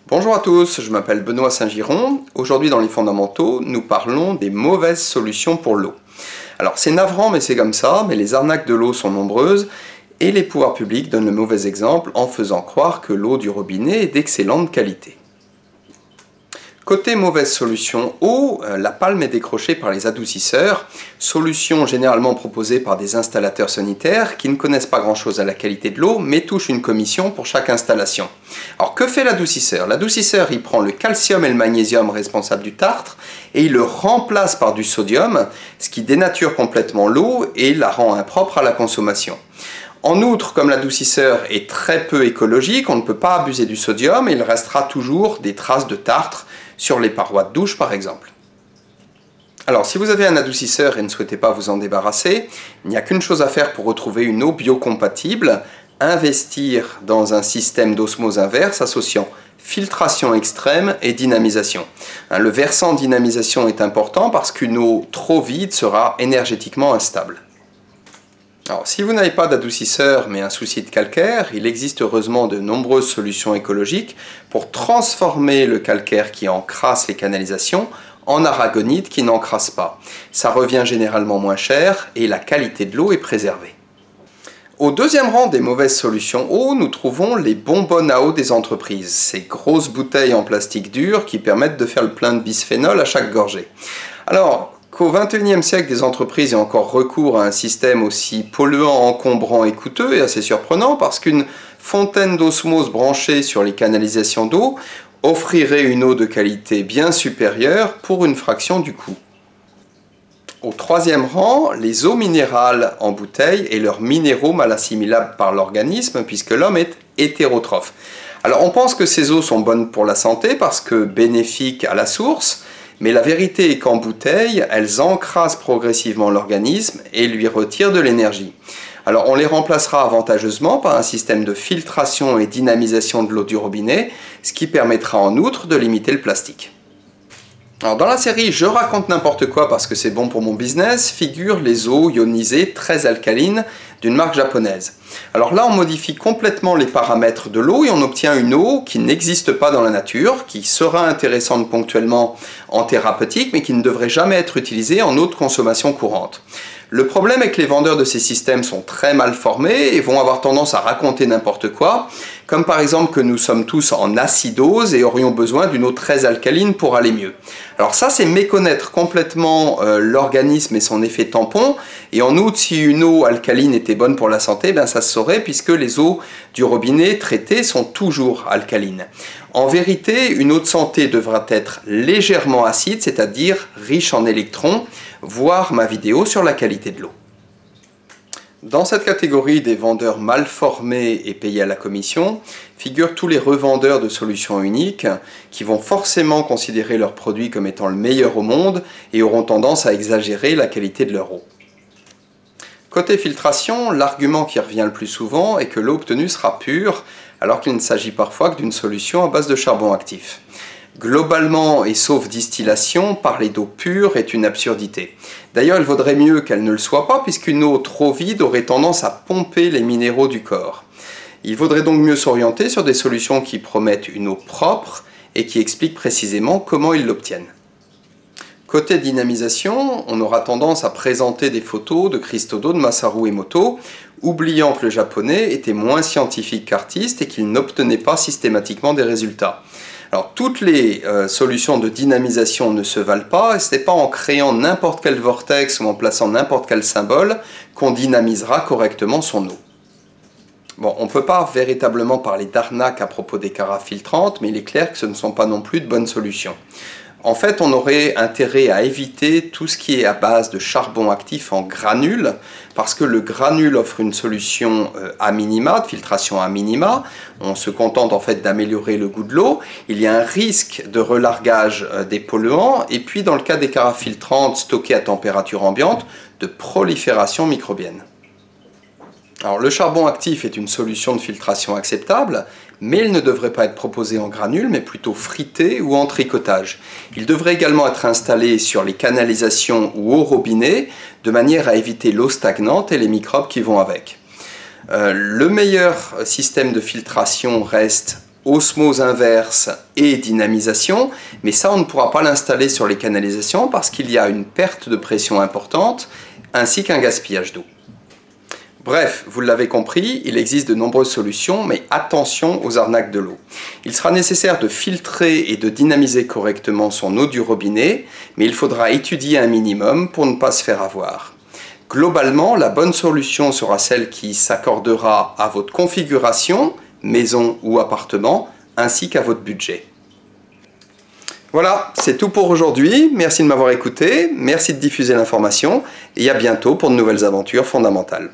Bonjour à tous, je m'appelle Benoît Saint-Giron. Aujourd'hui dans les fondamentaux, nous parlons des mauvaises solutions pour l'eau. Alors c'est navrant mais c'est comme ça, mais les arnaques de l'eau sont nombreuses et les pouvoirs publics donnent le mauvais exemple en faisant croire que l'eau du robinet est d'excellente qualité. Côté mauvaise solution eau, la palme est décrochée par les adoucisseurs, solution généralement proposée par des installateurs sanitaires qui ne connaissent pas grand-chose à la qualité de l'eau, mais touchent une commission pour chaque installation. Alors que fait l'adoucisseur? L'adoucisseur, il prend le calcium et le magnésium responsables du tartre et il le remplace par du sodium, ce qui dénature complètement l'eau et la rend impropre à la consommation. En outre, comme l'adoucisseur est très peu écologique, on ne peut pas abuser du sodium et il restera toujours des traces de tartre sur les parois de douche par exemple. Alors si vous avez un adoucisseur et ne souhaitez pas vous en débarrasser, il n'y a qu'une chose à faire pour retrouver une eau biocompatible, investir dans un système d'osmose inverse associant filtration extrême et dynamisation. Le versant dynamisation est important parce qu'une eau trop vide sera énergétiquement instable. Alors, si vous n'avez pas d'adoucisseur mais un souci de calcaire, il existe heureusement de nombreuses solutions écologiques pour transformer le calcaire qui encrasse les canalisations en aragonite qui n'encrasse pas. Ça revient généralement moins cher et la qualité de l'eau est préservée. Au deuxième rang des mauvaises solutions eau, nous trouvons les bonbonnes à eau des entreprises, ces grosses bouteilles en plastique dur qui permettent de faire le plein de bisphénol à chaque gorgée. Alors, qu'au XXIe siècle, des entreprises aient encore recours à un système aussi polluant, encombrant et coûteux est assez surprenant parce qu'une fontaine d'osmose branchée sur les canalisations d'eau offrirait une eau de qualité bien supérieure pour une fraction du coût. Au troisième rang, les eaux minérales en bouteille et leurs minéraux mal assimilables par l'organisme puisque l'homme est hétérotrophe. Alors on pense que ces eaux sont bonnes pour la santé parce que bénéfiques à la source, mais la vérité est qu'en bouteille, elles encrassent progressivement l'organisme et lui retirent de l'énergie. Alors on les remplacera avantageusement par un système de filtration et dynamisation de l'eau du robinet, ce qui permettra en outre de limiter le plastique. Alors dans la série Je raconte n'importe quoi parce que c'est bon pour mon business, figurent les eaux ionisées très alcalines d'une marque japonaise. Alors là on modifie complètement les paramètres de l'eau et on obtient une eau qui n'existe pas dans la nature, qui sera intéressante ponctuellement en thérapeutique mais qui ne devrait jamais être utilisée en eau de consommation courante. Le problème est que les vendeurs de ces systèmes sont très mal formés et vont avoir tendance à raconter n'importe quoi, comme par exemple que nous sommes tous en acidose et aurions besoin d'une eau très alcaline pour aller mieux. Alors ça c'est méconnaître complètement l'organisme et son effet tampon, et en outre si une eau alcaline était bonne pour la santé, ben ça se saurait puisque les eaux du robinet traitées sont toujours alcalines. En vérité, une eau de santé devra être légèrement acide, c'est-à-dire riche en électrons, voir ma vidéo sur la qualité de l'eau. Dans cette catégorie des vendeurs mal formés et payés à la commission, figurent tous les revendeurs de solutions uniques qui vont forcément considérer leurs produits comme étant le meilleur au monde et auront tendance à exagérer la qualité de leur eau. Côté filtration, l'argument qui revient le plus souvent est que l'eau obtenue sera pure, alors qu'il ne s'agit parfois que d'une solution à base de charbon actif. Globalement et sauf distillation, parler d'eau pure est une absurdité. D'ailleurs, il vaudrait mieux qu'elle ne le soit pas puisqu'une eau trop vide aurait tendance à pomper les minéraux du corps. Il vaudrait donc mieux s'orienter sur des solutions qui promettent une eau propre et qui expliquent précisément comment ils l'obtiennent. Côté dynamisation, on aura tendance à présenter des photos de cristaux d'eau de Masaru Emoto, oubliant que le japonais était moins scientifique qu'artiste et qu'il n'obtenait pas systématiquement des résultats. Alors toutes les solutions de dynamisation ne se valent pas, et ce n'est pas en créant n'importe quel vortex ou en plaçant n'importe quel symbole qu'on dynamisera correctement son eau. Bon, on ne peut pas véritablement parler d'arnaque à propos des carafes filtrantes, mais il est clair que ce ne sont pas non plus de bonnes solutions. En fait, on aurait intérêt à éviter tout ce qui est à base de charbon actif en granules, parce que le granule offre une solution à minima, de filtration à minima. On se contente en fait d'améliorer le goût de l'eau. Il y a un risque de relargage des polluants, et puis dans le cas des carafes filtrantes stockées à température ambiante, de prolifération microbienne. Alors, le charbon actif est une solution de filtration acceptable, mais il ne devrait pas être proposé en granules, mais plutôt frité ou en tricotage. Il devrait également être installé sur les canalisations ou au robinet, de manière à éviter l'eau stagnante et les microbes qui vont avec. Le meilleur système de filtration reste osmose inverse et dynamisation, mais ça on ne pourra pas l'installer sur les canalisations parce qu'il y a une perte de pression importante ainsi qu'un gaspillage d'eau. Bref, vous l'avez compris, il existe de nombreuses solutions, mais attention aux arnaques de l'eau. Il sera nécessaire de filtrer et de dynamiser correctement son eau du robinet, mais il faudra étudier un minimum pour ne pas se faire avoir. Globalement, la bonne solution sera celle qui s'accordera à votre configuration, maison ou appartement, ainsi qu'à votre budget. Voilà, c'est tout pour aujourd'hui. Merci de m'avoir écouté, merci de diffuser l'information et à bientôt pour de nouvelles aventures fondamentales.